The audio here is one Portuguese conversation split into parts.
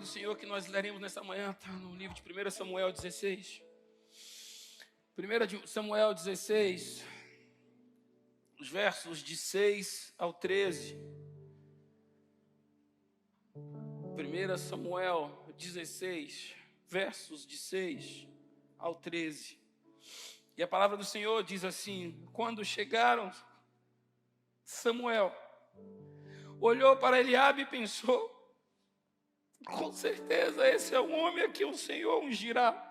do Senhor que nós leremos nessa manhã está no livro de 1 Samuel 16. 1 Samuel 16, os versos de 6 ao 13. 1 Samuel 16, versos de 6 ao 13. E a palavra do Senhor diz assim: quando chegaram, Samuel olhou para Eliabe e pensou: com certeza esse é o homem a quem o Senhor ungirá.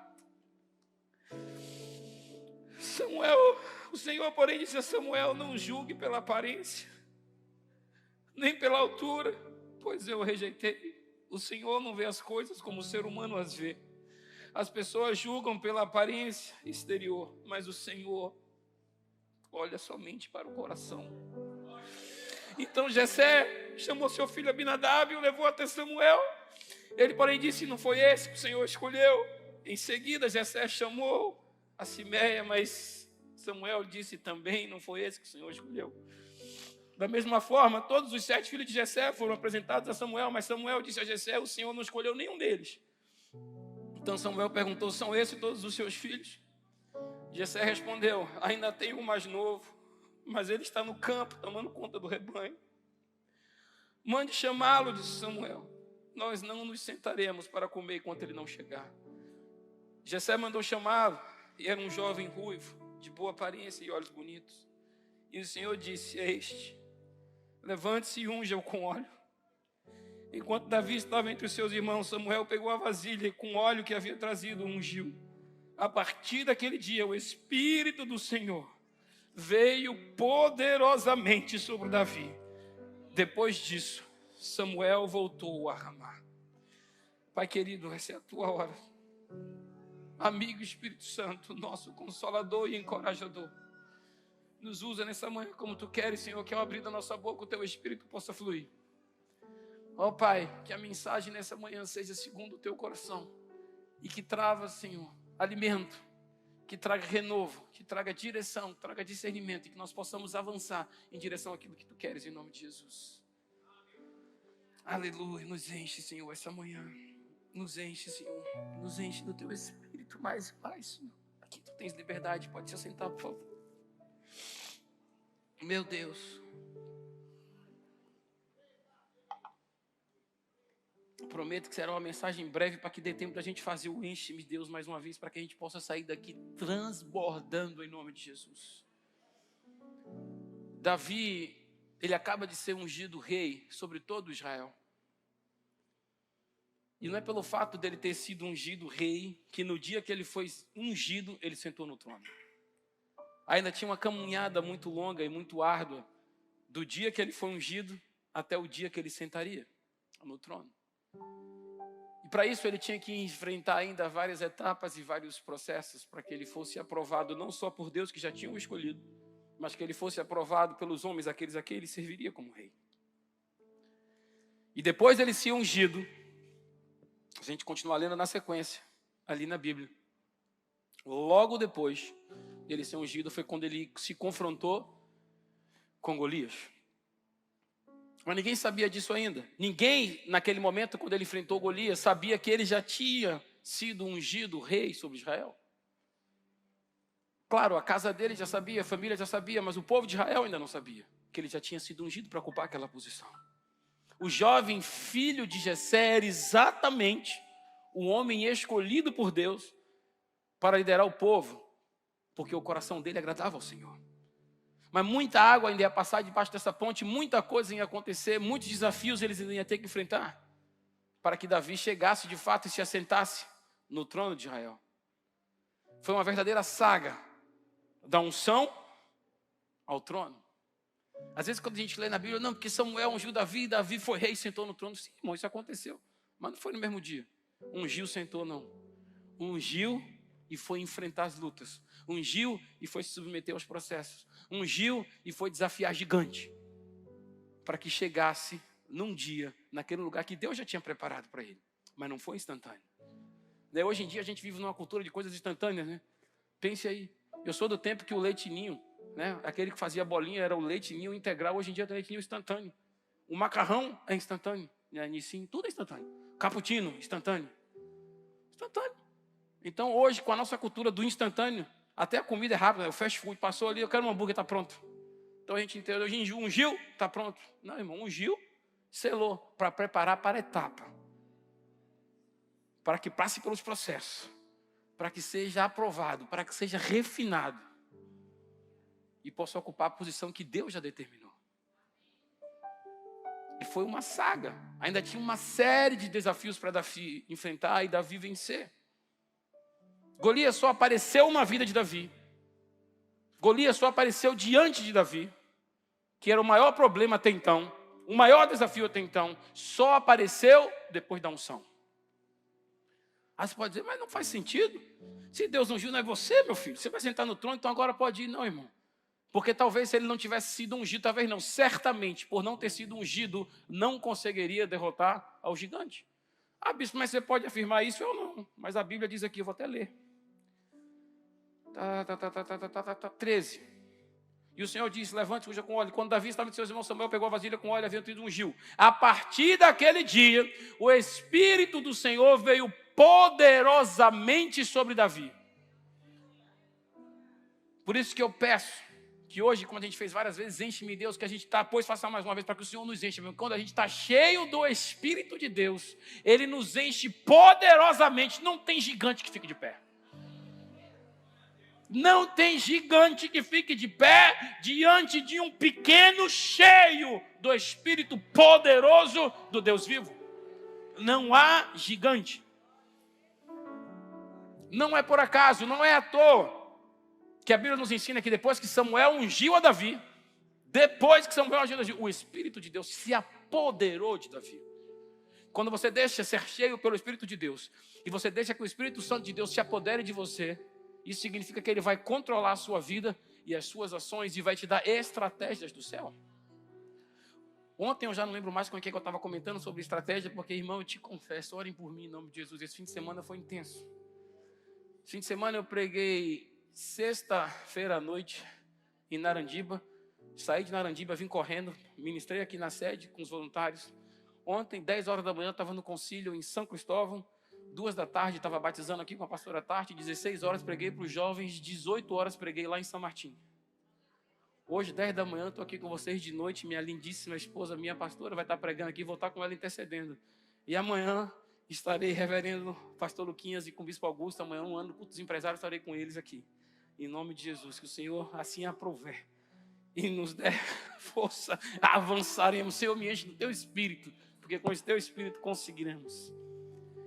O Senhor, porém, disse a Samuel: não julgue pela aparência, nem pela altura, pois eu o rejeitei. O Senhor não vê as coisas como o ser humano as vê. As pessoas julgam pela aparência exterior, mas o Senhor olha somente para o coração. Então Jessé chamou seu filho Abinadab e o levou até Samuel. Ele, porém, disse: não foi esse que o Senhor escolheu. Em seguida, Jessé chamou a Simeia, mas Samuel disse também: não foi esse que o Senhor escolheu. Da mesma forma, todos os 7 filhos de Jessé foram apresentados a Samuel, mas Samuel disse a Jessé: o Senhor não escolheu nenhum deles. Então Samuel perguntou: são esses todos os seus filhos? Jessé respondeu: ainda tenho um mais novo, mas ele está no campo, tomando conta do rebanho. Mande chamá-lo, disse Samuel. Nós não nos sentaremos para comer enquanto ele não chegar. Jessé mandou chamá-lo, e era um jovem ruivo, de boa aparência e olhos bonitos. E o Senhor disse: este, levante-se e unja-o com óleo. Enquanto Davi estava entre os seus irmãos, Samuel pegou a vasilha com óleo que havia trazido, ungiu. A partir daquele dia, o Espírito do Senhor veio poderosamente sobre Davi. Depois disso, Samuel voltou a Ramá. Pai querido, essa é a tua hora. Amigo Espírito Santo, nosso consolador e encorajador, nos usa nessa manhã como tu queres, Senhor, que ao abrir da nossa boca o teu Espírito possa fluir. Ó Pai, que a mensagem nessa manhã seja segundo o teu coração e que traga, Senhor, alimento, que traga renovo, que traga direção, que traga discernimento e que nós possamos avançar em direção àquilo que tu queres, em nome de Jesus. Aleluia, nos enche, Senhor, essa manhã. Nos enche, Senhor, nos enche do teu Espírito mais e mais, Senhor. Aqui tu tens liberdade, pode se assentar, por favor. Meu Deus. Prometo que será uma mensagem breve para que dê tempo da gente fazer o enche-me, Deus, mais uma vez, para que a gente possa sair daqui transbordando em nome de Jesus. Davi, ele acaba de ser ungido rei sobre todo Israel. E não é pelo fato dele ter sido ungido rei, que no dia que ele foi ungido, ele sentou no trono. Ainda tinha uma caminhada muito longa e muito árdua, do dia que ele foi ungido até o dia que ele sentaria no trono. E para isso ele tinha que enfrentar ainda várias etapas e vários processos, para que ele fosse aprovado não só por Deus, que já tinha o escolhido, mas que ele fosse aprovado pelos homens, aqueles a quem ele serviria como rei. E depois ele se ungido, a gente continua lendo na sequência, ali na Bíblia. Logo depois dele ser ungido foi quando ele se confrontou com Golias. Mas ninguém sabia disso ainda. Ninguém, naquele momento, quando ele enfrentou Golias, sabia que ele já tinha sido ungido rei sobre Israel. Claro, a casa dele já sabia, a família já sabia, mas o povo de Israel ainda não sabia que ele já tinha sido ungido para ocupar aquela posição. O jovem filho de Jessé era exatamente o homem escolhido por Deus para liderar o povo, porque o coração dele agradava ao Senhor. Mas muita água ainda ia passar debaixo dessa ponte, muita coisa ia acontecer, muitos desafios eles ainda iam ter que enfrentar, para que Davi chegasse de fato e se assentasse no trono de Israel. Foi uma verdadeira saga, da unção ao trono. Às vezes quando a gente lê na Bíblia, não, porque Samuel ungiu Davi, Davi foi rei e sentou no trono. Sim, irmão, isso aconteceu, mas não foi no mesmo dia. Ungiu, sentou, não. Ungiu e foi enfrentar as lutas. Ungiu e foi se submeter aos processos. Ungiu e foi desafiar gigante, para que chegasse num dia, naquele lugar que Deus já tinha preparado para ele. Mas não foi instantâneo. Hoje em dia a gente vive numa cultura de coisas instantâneas, né? Pense aí, eu sou do tempo que o leite ninho, né? Aquele que fazia bolinha era o leite ninho integral. Hoje em dia tem leite ninho instantâneo. O macarrão é instantâneo, né? Nissin, tudo é instantâneo. Cappuccino, instantâneo. Instantâneo. Então hoje, com a nossa cultura do instantâneo, até a comida é rápida, o fast food passou ali, eu quero um hambúrguer, está pronto. Então a gente entendeu, hoje ungiu, está pronto. Não, irmão, ungiu, selou, para preparar para a etapa. Para que passe pelos processos. Para que seja aprovado, para que seja refinado. E possa ocupar a posição que Deus já determinou. E foi uma saga. Ainda tinha uma série de desafios para Davi enfrentar e Davi vencer. Golias só apareceu na vida de Davi. Golias só apareceu diante de Davi, que era o maior problema até então, o maior desafio até então, só apareceu depois da unção. Aí você pode dizer, mas não faz sentido. Se Deus ungiu, não é você, meu filho. Você vai sentar no trono, então agora pode ir. Não, irmão. Porque talvez se ele não tivesse sido ungido, talvez não, certamente, por não ter sido ungido, não conseguiria derrotar ao gigante. Ah, bispo, mas você pode afirmar isso ou não? Mas a Bíblia diz aqui, eu vou até ler. 13. E o Senhor disse, levante-se, unja com óleo. Quando Davi estava entre seus irmãos, Samuel pegou a vasilha com óleo, havia e ungiu. A partir daquele dia, o Espírito do Senhor veio poderosamente sobre Davi. Por isso que eu peço, que hoje, como a gente fez várias vezes, enche-me Deus, que a gente está, pois faça mais uma vez, para que o Senhor nos enche. Quando a gente está cheio do Espírito de Deus, Ele nos enche poderosamente. Não tem gigante que fique de pé. Não tem gigante que fique de pé diante de um pequeno cheio do Espírito poderoso do Deus vivo. Não há gigante. Não é por acaso, não é à toa que a Bíblia nos ensina que depois que Samuel ungiu a Davi, o Espírito de Deus se apoderou de Davi. Quando você deixa ser cheio pelo Espírito de Deus, e você deixa que o Espírito Santo de Deus se apodere de você, isso significa que Ele vai controlar a sua vida e as suas ações e vai te dar estratégias do céu. Ontem eu já não lembro mais com quem eu estava comentando sobre estratégia, porque, irmão, eu te confesso, orem por mim em nome de Jesus. Esse fim de semana foi intenso. Esse fim de semana eu preguei sexta-feira à noite em Narandiba. Saí de Narandiba, vim correndo, ministrei aqui na sede com os voluntários. Ontem, 10 horas da manhã, estava no concílio em São Cristóvão. 2 da tarde, estava batizando aqui com a pastora Tarte. 16 horas, preguei para os jovens. 18 horas, preguei lá em São Martim. Hoje, 10 da manhã, estou aqui com vocês de noite. Minha lindíssima esposa, minha pastora, vai estar pregando aqui. Vou estar com ela intercedendo. E amanhã estarei reverendo pastor Luquinhas e com o bispo Augusto. Amanhã, um ano, cultos empresários, estarei com eles aqui. Em nome de Jesus, que o Senhor assim aprover e nos dê força a avançaremos. Senhor, me enche do teu Espírito, porque com esse teu Espírito conseguiremos.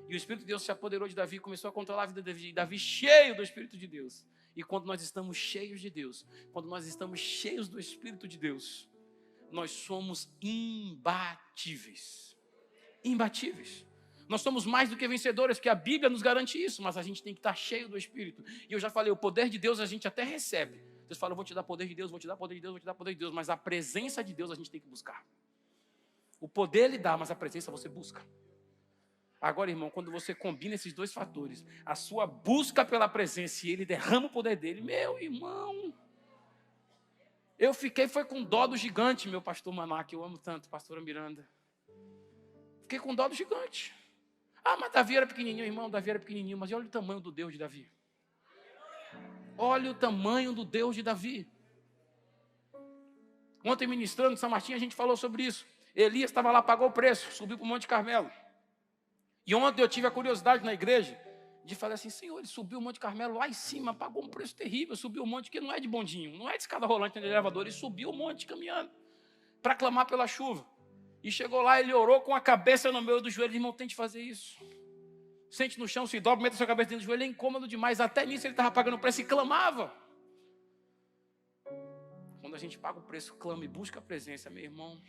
E o Espírito de Deus se apoderou de Davi, começou a controlar a vida de Davi. Davi cheio do Espírito de Deus. E quando nós estamos cheios de Deus, quando nós estamos cheios do Espírito de Deus, nós somos imbatíveis. Imbatíveis. Nós somos mais do que vencedores, porque a Bíblia nos garante isso, mas a gente tem que estar cheio do Espírito. E eu já falei, o poder de Deus a gente até recebe. Deus fala, eu vou te dar poder de Deus, vou te dar poder de Deus, vou te dar poder de Deus, mas a presença de Deus a gente tem que buscar. O poder Ele dá, mas a presença você busca. Agora, irmão, quando você combina esses dois fatores, a sua busca pela presença e Ele derrama o poder dele, meu irmão, eu fiquei, foi com dó do gigante, meu pastor Maná, que eu amo tanto, pastora Miranda. Fiquei com dó do gigante. Ah, mas Davi era pequenininho, irmão, Davi era pequenininho, mas olha o tamanho do Deus de Davi. Olha o tamanho do Deus de Davi. Ontem ministrando em São Martim, a gente falou sobre isso. Elias estava lá, pagou o preço, subiu para o Monte Carmelo. E ontem eu tive a curiosidade na igreja de falar assim, Senhor, ele subiu o Monte Carmelo lá em cima, pagou um preço terrível, subiu o monte que não é de bondinho, não é de escada rolante nem de elevador, ele subiu o monte caminhando para clamar pela chuva. E chegou lá, ele orou com a cabeça no meio do joelho. Irmão, tente fazer isso. Sente no chão, se dobra, meta sua cabeça dentro do joelho. É incômodo demais. Até nisso ele estava pagando o preço e clamava. Quando a gente paga o preço, clama e busca a presença, meu irmão.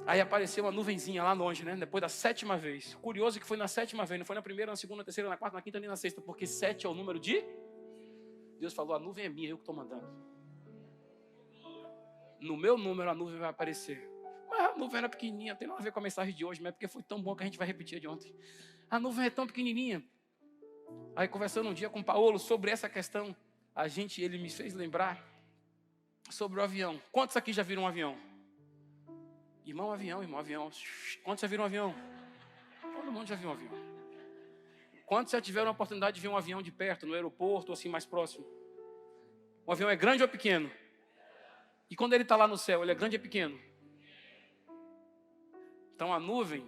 Aí apareceu uma nuvenzinha lá longe, né? Depois da 7ª vez. Curioso que foi na 7ª vez. Não foi na primeira, na segunda, na terceira, na quarta, na quinta, nem na sexta. Porque 7 é o número de... Deus falou, a nuvem é minha, eu que estou mandando. No meu número a nuvem vai aparecer. Mas a nuvem era pequenininha, não tem nada a ver com a mensagem de hoje, mas é porque foi tão bom que a gente vai repetir a de ontem. A nuvem é tão pequenininha. Aí conversando um dia com o Paulo sobre essa questão, ele me fez lembrar sobre o avião. Quantos aqui já viram um avião? Irmão, avião. Quantos já viram um avião? Todo mundo já viu um avião. Quantos já tiveram a oportunidade de ver um avião de perto, no aeroporto ou assim mais próximo? O avião é grande ou pequeno? E quando ele está lá no céu, ele é grande ou pequeno? Então a nuvem,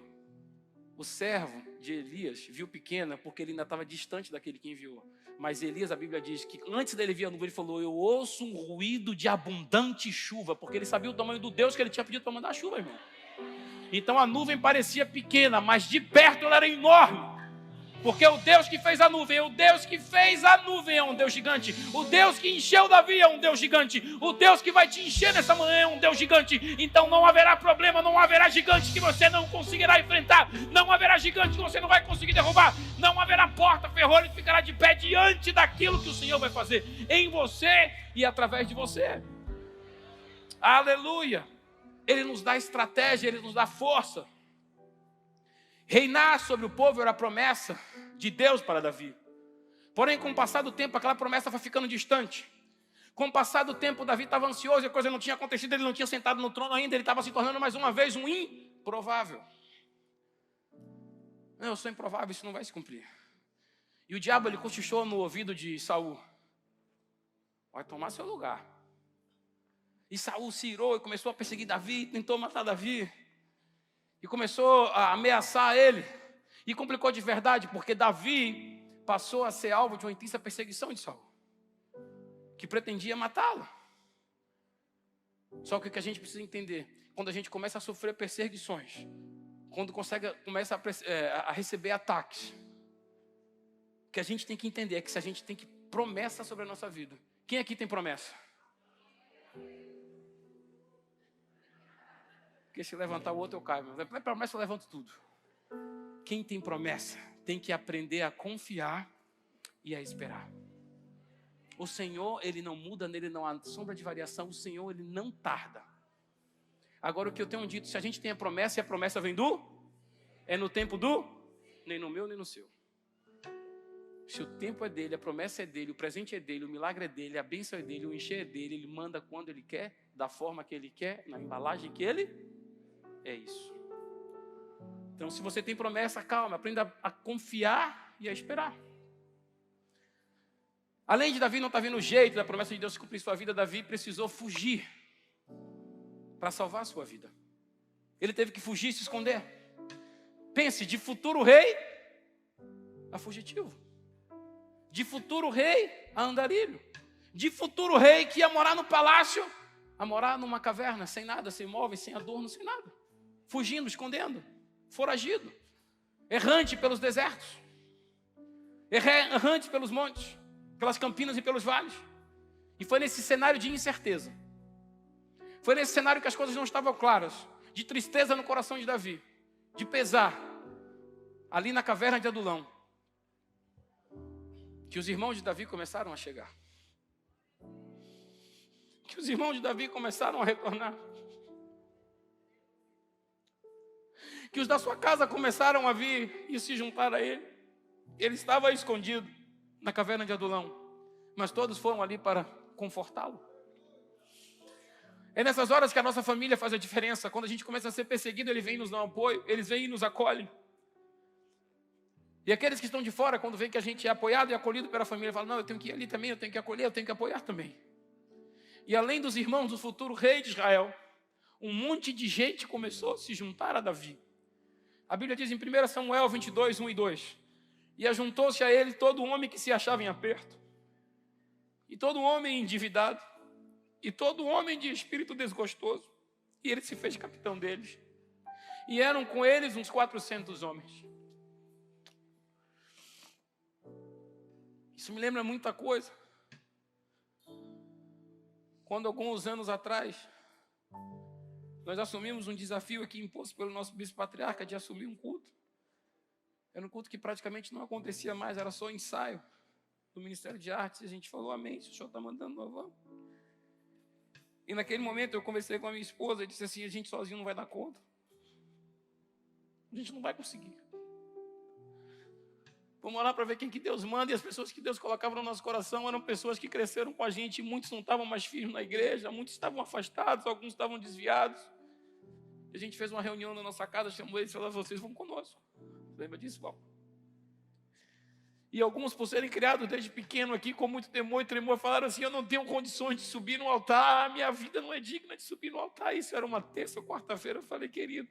o servo de Elias viu pequena porque ele ainda estava distante daquele que enviou. Mas Elias, a Bíblia diz que antes dele ver a nuvem, ele falou: eu ouço um ruído de abundante chuva, porque ele sabia o tamanho do Deus que ele tinha pedido para mandar a chuva, irmão. Então a nuvem parecia pequena, mas de perto ela era enorme. Porque o Deus que fez a nuvem, o Deus que fez a nuvem é um Deus gigante. O Deus que encheu Davi é um Deus gigante. O Deus que vai te encher nessa manhã é um Deus gigante. Então não haverá problema, não haverá gigante que você não conseguirá enfrentar. Não haverá gigante que você não vai conseguir derrubar. Não haverá porta, ferrolho que ficará de pé diante daquilo que o Senhor vai fazer em você e através de você. Aleluia! Ele nos dá estratégia, Ele nos dá força. Reinar sobre o povo era a promessa de Deus para Davi. Porém, com o passar do tempo, aquela promessa foi ficando distante. Com o passar do tempo, Davi estava ansioso e a coisa não tinha acontecido, ele não tinha sentado no trono ainda, ele estava se tornando mais uma vez um improvável. Não, eu sou improvável, isso não vai se cumprir. E o diabo, ele cochichou no ouvido de Saul: vai tomar seu lugar. E Saul se irou e começou a perseguir Davi, tentou matar Davi. E começou a ameaçar ele. E complicou de verdade, porque Davi passou a ser alvo de uma intensa perseguição de Saul, que pretendia matá-lo. Só que o que a gente precisa entender, quando a gente começa a sofrer perseguições, quando começa a receber ataques, o que a gente tem que entender é que se a gente tem que promessa sobre a nossa vida. Quem aqui tem promessa? Porque se levantar o outro eu caio. Mas promessa eu levanto tudo. Quem tem promessa tem que aprender a confiar e a esperar. O Senhor, Ele não muda, nele não há sombra de variação. O Senhor, Ele não tarda. Agora o que eu tenho dito, se a gente tem a promessa e a promessa vem é no tempo nem no meu nem no seu. Se o tempo é dele, a promessa é dele, o presente é dele, o milagre é dele, a bênção é dele, o encher é dele, ele manda quando ele quer, da forma que ele quer, na embalagem que ele é isso. Então, se você tem promessa, calma, aprenda a confiar e a esperar. Além de Davi não estar vendo o jeito da promessa de Deus se cumprir em sua vida, Davi precisou fugir para salvar a sua vida. Ele teve que fugir e se esconder. Pense, de futuro rei a fugitivo. De futuro rei a andarilho. De futuro rei que ia morar no palácio a morar numa caverna, sem nada, sem móveis, sem adorno, sem nada. Fugindo, escondendo, foragido, errante pelos desertos, errante pelos montes, pelas campinas e pelos vales. E foi nesse cenário de incerteza, foi nesse cenário que as coisas não estavam claras, de tristeza no coração de Davi, de pesar, ali na caverna de Adulão, que os irmãos de Davi começaram a chegar. Que os irmãos de Davi começaram a retornar. Que os da sua casa começaram a vir e se juntar a ele. Ele estava escondido na caverna de Adulão, mas todos foram ali para confortá-lo. É nessas horas que a nossa família faz a diferença. Quando a gente começa a ser perseguido, ele vem nos dar um apoio, eles vêm e nos acolhem. E aqueles que estão de fora, quando veem que a gente é apoiado e acolhido pela família, falam: não, eu tenho que ir ali também, eu tenho que acolher, eu tenho que apoiar também. E além dos irmãos do futuro rei de Israel, um monte de gente começou a se juntar a Davi. A Bíblia diz em 1 Samuel 22, 1 e 2: e ajuntou-se a ele todo homem que se achava em aperto, e todo homem endividado, e todo homem de espírito desgostoso, e ele se fez capitão deles. E eram com eles uns 400 homens. Isso me lembra muita coisa. Quando alguns anos atrás, nós assumimos um desafio aqui imposto pelo nosso bispo patriarca de assumir um culto. Era um culto que praticamente não acontecia mais, era só ensaio do Ministério de Artes. E a gente falou: amém, se o senhor está mandando, nós vamos. E naquele momento eu conversei com a minha esposa e disse assim: a gente sozinho não vai dar conta. A gente não vai conseguir. Vamos orar para ver quem que Deus manda. E as pessoas que Deus colocava no nosso coração eram pessoas que cresceram com a gente. Muitos não estavam mais firmes na igreja, muitos estavam afastados, alguns estavam desviados. A gente fez uma reunião na nossa casa, chamou eles e falou: vocês vão conosco. Lembra disso, Paulo? E alguns, por serem criados desde pequeno aqui, com muito temor e tremor, falaram assim: eu não tenho condições de subir no altar, a minha vida não é digna de subir no altar. Isso era uma terça ou quarta-feira. Eu falei: querido,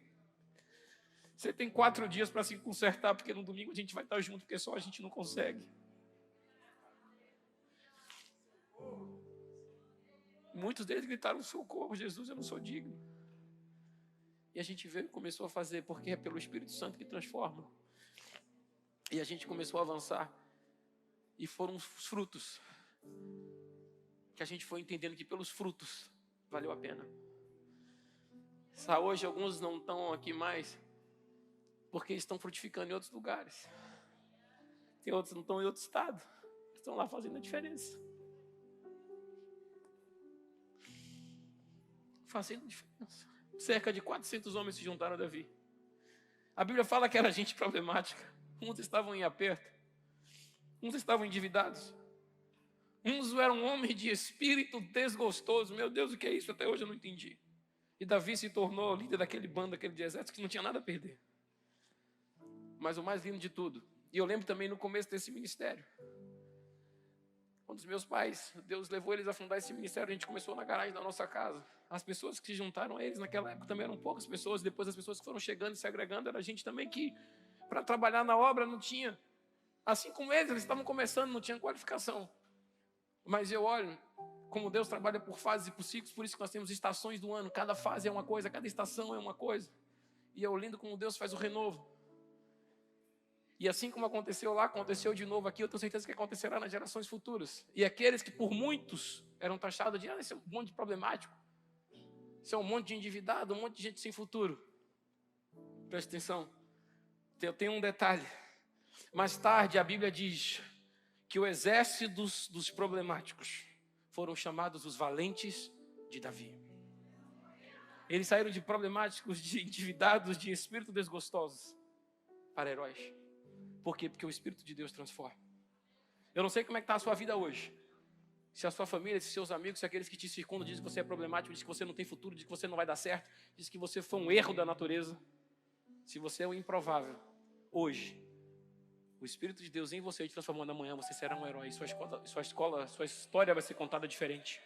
você tem 4 dias para se consertar, porque no domingo a gente vai estar junto, porque só a gente não consegue. Muitos deles gritaram: socorro, Jesus, eu não sou digno. E a gente veio e começou a fazer, porque é pelo Espírito Santo que transforma. E a gente começou a avançar. E foram os frutos que a gente foi entendendo que pelos frutos valeu a pena. Hoje alguns não estão aqui mais porque estão frutificando em outros lugares. Tem outros que não estão em outro estado. Estão lá fazendo a diferença. Fazendo diferença. Cerca de 400 homens se juntaram a Davi. A Bíblia fala que era gente problemática. Uns estavam em aperto. Uns estavam endividados. Uns eram homens de espírito desgostoso. Meu Deus, o que é isso? Até hoje eu não entendi. E Davi se tornou líder daquele bando, daquele exército que não tinha nada a perder. Mas o mais lindo de tudo, e eu lembro também no começo desse ministério, quando os meus pais, Deus levou eles a fundar esse ministério, a gente começou na garagem da nossa casa. As pessoas que se juntaram a eles naquela época também eram poucas pessoas. Depois as pessoas que foram chegando e se agregando, era gente também que para trabalhar na obra não tinha. Assim como eles estavam começando, não tinham qualificação. Mas eu olho como Deus trabalha por fases e por ciclos, por isso que nós temos estações do ano. Cada fase é uma coisa, cada estação é uma coisa. E eu lindo como Deus faz o renovo. E assim como aconteceu lá, aconteceu de novo aqui, eu tenho certeza que acontecerá nas gerações futuras. E aqueles que por muitos eram taxados de esse é um monte de problemático, esse é um monte de endividado, um monte de gente sem futuro. Preste atenção. Eu tenho um detalhe. Mais tarde a Bíblia diz que o exército dos problemáticos foram chamados os valentes de Davi. Eles saíram de problemáticos, de endividados, de espírito desgostosos para heróis. Por quê? Porque o Espírito de Deus transforma. Eu não sei como é que está a sua vida hoje. Se a sua família, se seus amigos, se aqueles que te circundam dizem que você é problemático, dizem que você não tem futuro, dizem que você não vai dar certo, dizem que você foi um erro da natureza. Se você é o improvável, hoje, o Espírito de Deus em você te transformando amanhã, você será um herói. Sua história vai ser contada diferente.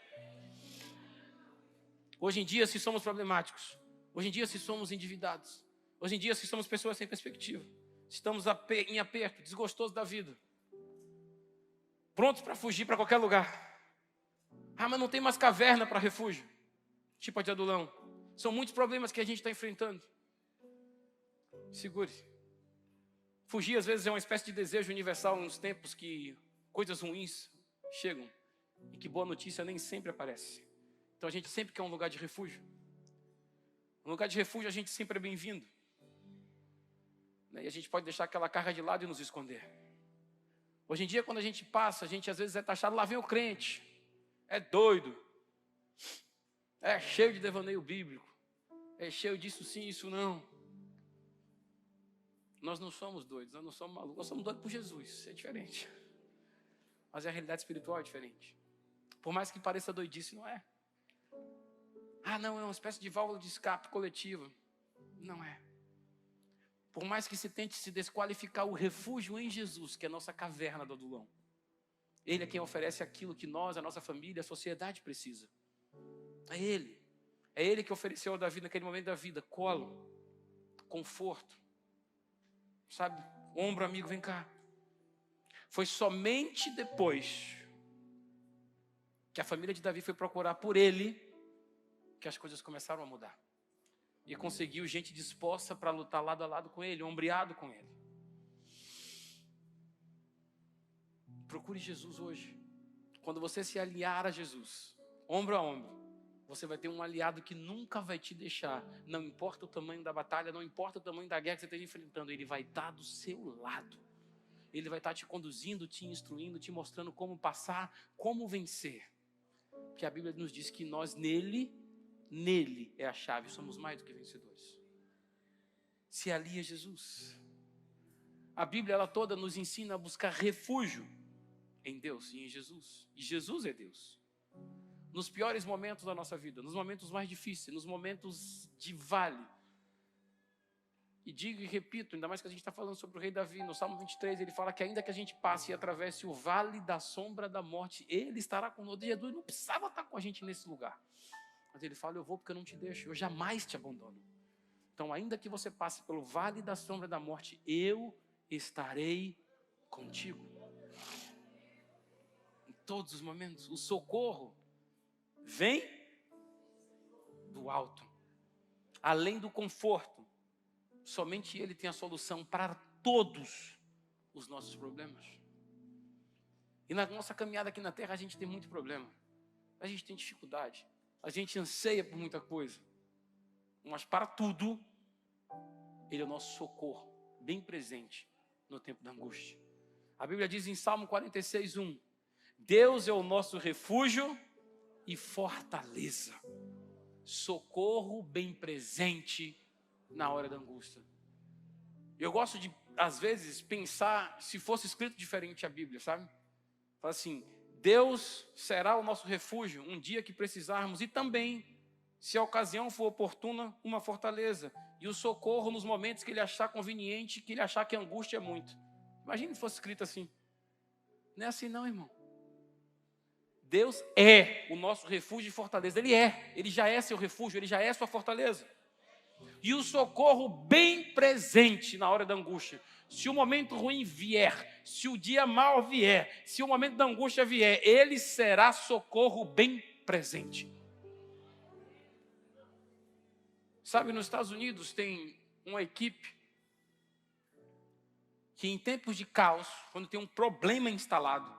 Hoje em dia, se somos problemáticos, hoje em dia, se somos endividados, hoje em dia, se somos pessoas sem perspectiva, estamos em aperto, desgostosos da vida, prontos para fugir para qualquer lugar. Ah, mas não tem mais caverna para refúgio, tipo a de Adulão. São muitos problemas que a gente está enfrentando. Segure-se. Fugir às vezes é uma espécie de desejo universal nos tempos que coisas ruins chegam e que boa notícia nem sempre aparece. Então a gente sempre quer um lugar de refúgio. Um lugar de refúgio a gente sempre é bem-vindo. E a gente pode deixar aquela carga de lado e nos esconder. Hoje em dia, quando a gente passa, a gente às vezes é taxado: lá vem o crente, é doido, é cheio de devaneio bíblico, é cheio disso sim, isso não. Nós não somos doidos, nós não somos malucos, nós somos doidos por Jesus, é diferente. Mas a realidade espiritual é diferente. Por mais que pareça doidice, não é. Ah, não, é uma espécie de válvula de escape coletiva. Não é. Por mais que se tente se desqualificar o refúgio em Jesus, que é a nossa caverna do Adulão, Ele é quem oferece aquilo que nós, a nossa família, a sociedade precisa. É Ele. É Ele que ofereceu a Davi naquele momento da vida colo, conforto. Sabe, ombro amigo, vem cá. Foi somente depois que a família de Davi foi procurar por ele que as coisas começaram a mudar. E conseguiu gente disposta para lutar lado a lado com ele, ombreado com ele. Procure Jesus hoje. Quando você se aliar a Jesus, ombro a ombro, você vai ter um aliado que nunca vai te deixar. Não importa o tamanho da batalha, não importa o tamanho da guerra que você esteja enfrentando, ele vai estar do seu lado. Ele vai estar te conduzindo, te instruindo, te mostrando como passar, como vencer. Porque a Bíblia nos diz que nós nele é a chave, somos mais do que vencedores. Se alia a Jesus. A Bíblia ela toda nos ensina a buscar refúgio em Deus e em Jesus. E Jesus é Deus. Nos piores momentos da nossa vida, nos momentos mais difíceis, nos momentos de vale, E digo e repito, ainda mais que a gente está falando sobre o rei Davi, no Salmo 23, ele fala que ainda que a gente passe e atravesse o vale da sombra da morte, ele estará conosco. Jesus não precisava estar com a gente nesse lugar. Mas ele fala, eu vou porque eu não te deixo, eu jamais te abandono. Então, ainda que você passe pelo vale da sombra da morte, eu estarei contigo. Em todos os momentos, o socorro vem do alto. Além do conforto, somente Ele tem a solução para todos os nossos problemas. E na nossa caminhada aqui na terra, a gente tem muito problema. A gente tem dificuldade. A gente anseia por muita coisa. Mas para tudo, Ele é o nosso socorro, bem presente no tempo da angústia. A Bíblia diz em Salmo 46:1, Deus é o nosso refúgio e fortaleza. Socorro bem presente na hora da angústia. Eu gosto de, às vezes, pensar se fosse escrito diferente a Bíblia, sabe? Fala assim, Deus será o nosso refúgio um dia que precisarmos e também, se a ocasião for oportuna, uma fortaleza. E o socorro nos momentos que Ele achar conveniente, que Ele achar que a angústia é muito. Imagina se fosse escrito assim. Não é assim não, irmão. Deus é o nosso refúgio e fortaleza. Ele é. Ele já é seu refúgio, Ele já é sua fortaleza. E o socorro bem presente na hora da angústia. Se o momento ruim vier, se o dia mau vier, se o momento da angústia vier, Ele será socorro bem presente. Sabe, nos Estados Unidos tem uma equipe que em tempos de caos, quando tem um problema instalado,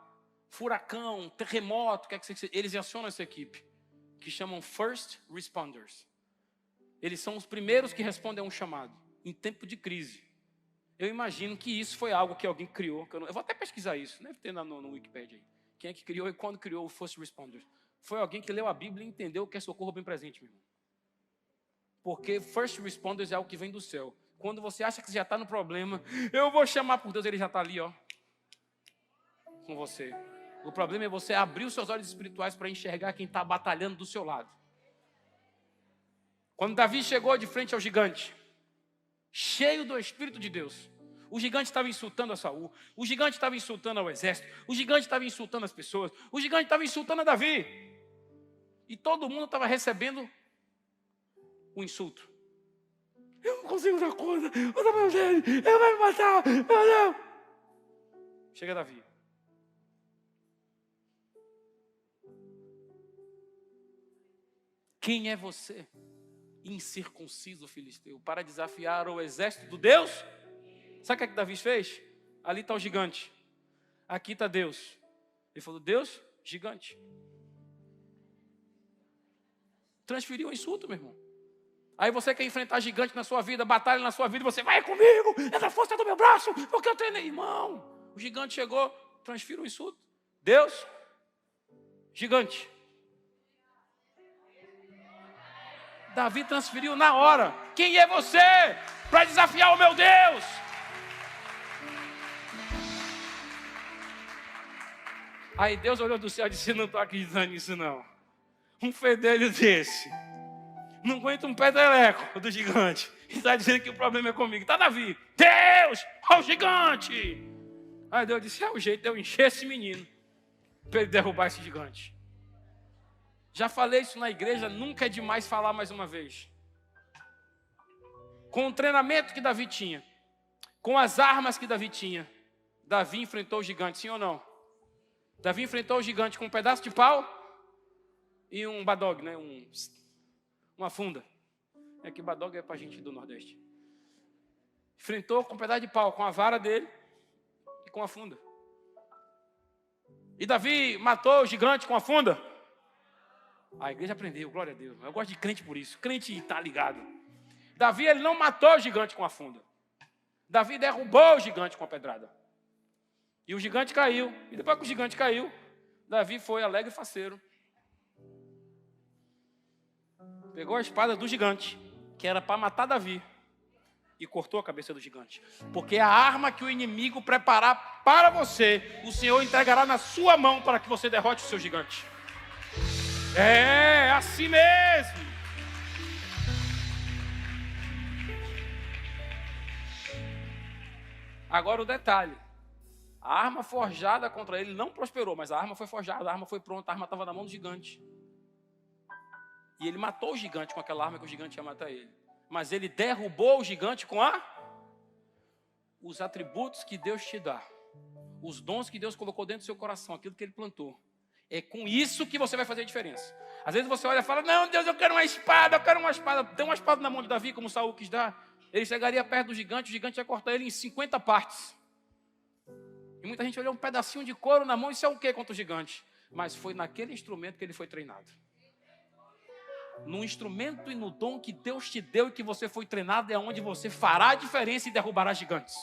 furacão, terremoto, eles acionam essa equipe, que chamam First Responders. Eles são os primeiros que respondem a um chamado, em tempo de crise. Eu imagino que isso foi algo que alguém criou. Eu vou até pesquisar isso, deve ter no Wikipedia aí. Quem é que criou e quando criou o First Responders? Foi alguém que leu a Bíblia e entendeu o que é socorro bem presente, meu irmão. Porque First Responders é algo que vem do céu. Quando você acha que já está no problema, eu vou chamar por Deus, Ele já está ali, ó, com você. O problema é você abrir os seus olhos espirituais para enxergar quem está batalhando do seu lado. Quando Davi chegou de frente ao gigante, cheio do Espírito de Deus, o gigante estava insultando a Saul, o gigante estava insultando ao exército, o gigante estava insultando as pessoas, o gigante estava insultando a Davi. E todo mundo estava recebendo o insulto. Eu não consigo dar conta, o tamanho dele, ele vai me matar, meu Deus. Chega Davi. Quem é você, incircunciso filisteu, para desafiar o exército do Deus? Sabe o que Davi fez? Ali está o gigante, aqui está Deus. Ele falou, Deus, gigante. Transferiu o insulto, meu irmão. Aí você quer enfrentar gigante na sua vida, batalha na sua vida, você vai comigo, é da força do meu braço, porque eu treinei, irmão. O gigante chegou, transfira o insulto. Deus, gigante. Davi transferiu na hora. Quem é você para desafiar o meu Deus? Aí Deus olhou do céu e disse, não estou acreditando nisso não. Um fedelho desse não aguenta um pedeleco do gigante. E está dizendo que o problema é comigo. Está Davi, Deus, olha o gigante. Aí Deus disse, é o jeito de eu encher esse menino para ele derrubar esse gigante. Já falei isso na igreja, nunca é demais falar mais uma vez. Com o treinamento que Davi tinha, com as armas que Davi tinha, Davi enfrentou o gigante, sim ou não? Davi enfrentou o gigante com um pedaço de pau e um badog, né? Uma funda. É que badog é pra gente do Nordeste. Enfrentou com um pedaço de pau, com a vara dele e com a funda. E Davi matou o gigante com a funda. A igreja aprendeu, glória a Deus. Eu gosto de crente por isso. Crente está ligado. Davi, ele não matou o gigante com a funda. Davi derrubou o gigante com a pedrada. E o gigante caiu. E depois que o gigante caiu, Davi foi alegre e faceiro. Pegou a espada do gigante, que era para matar Davi, e cortou a cabeça do gigante. Porque a arma que o inimigo preparar para você, o Senhor entregará na sua mão para que você derrote o seu gigante. É assim mesmo. Agora o detalhe. A arma forjada contra ele não prosperou, mas a arma foi forjada, a arma foi pronta, a arma estava na mão do gigante. E ele matou o gigante com aquela arma que o gigante ia matar ele. Mas ele derrubou o gigante com os atributos que Deus te dá. Os dons que Deus colocou dentro do seu coração, aquilo que Ele plantou. É com isso que você vai fazer a diferença. Às vezes você olha e fala, não, Deus, eu quero uma espada, eu quero uma espada. Tem uma espada na mão de Davi, como Saul quis dar. Ele chegaria perto do gigante, o gigante ia cortar ele em 50 partes. E muita gente olhou um pedacinho de couro na mão, isso é o que contra o gigante? Mas foi naquele instrumento que ele foi treinado. No instrumento e no dom que Deus te deu e que você foi treinado é onde você fará a diferença e derrubará gigantes.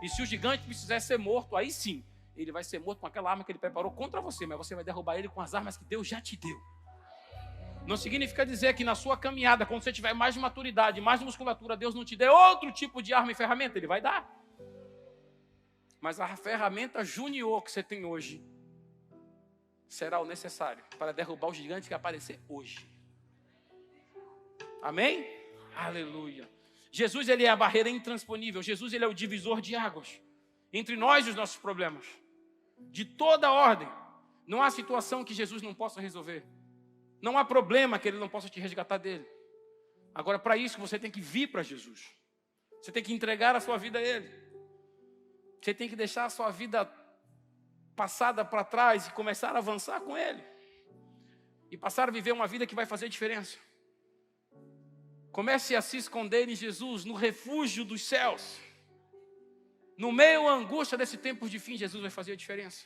E se o gigante precisar ser morto, aí sim, ele vai ser morto com aquela arma que ele preparou contra você, mas você vai derrubar ele com as armas que Deus já te deu. Não significa dizer que na sua caminhada, quando você tiver mais maturidade, mais musculatura, Deus não te dê outro tipo de arma e ferramenta, Ele vai dar. Mas a ferramenta junior que você tem hoje será o necessário para derrubar o gigante que aparecer hoje. Amém? Aleluia. Jesus, Ele é a barreira intransponível. Jesus, Ele é o divisor de águas entre nós e os nossos problemas. De toda ordem. Não há situação que Jesus não possa resolver. Não há problema que Ele não possa te resgatar dele. Agora, para isso, você tem que vir para Jesus. Você tem que entregar a sua vida a Ele. Você tem que deixar a sua vida passada para trás e começar a avançar com Ele. E passar a viver uma vida que vai fazer diferença. Comece a se esconder em Jesus, no refúgio dos céus. No meio da angústia desse tempo de fim, Jesus vai fazer a diferença.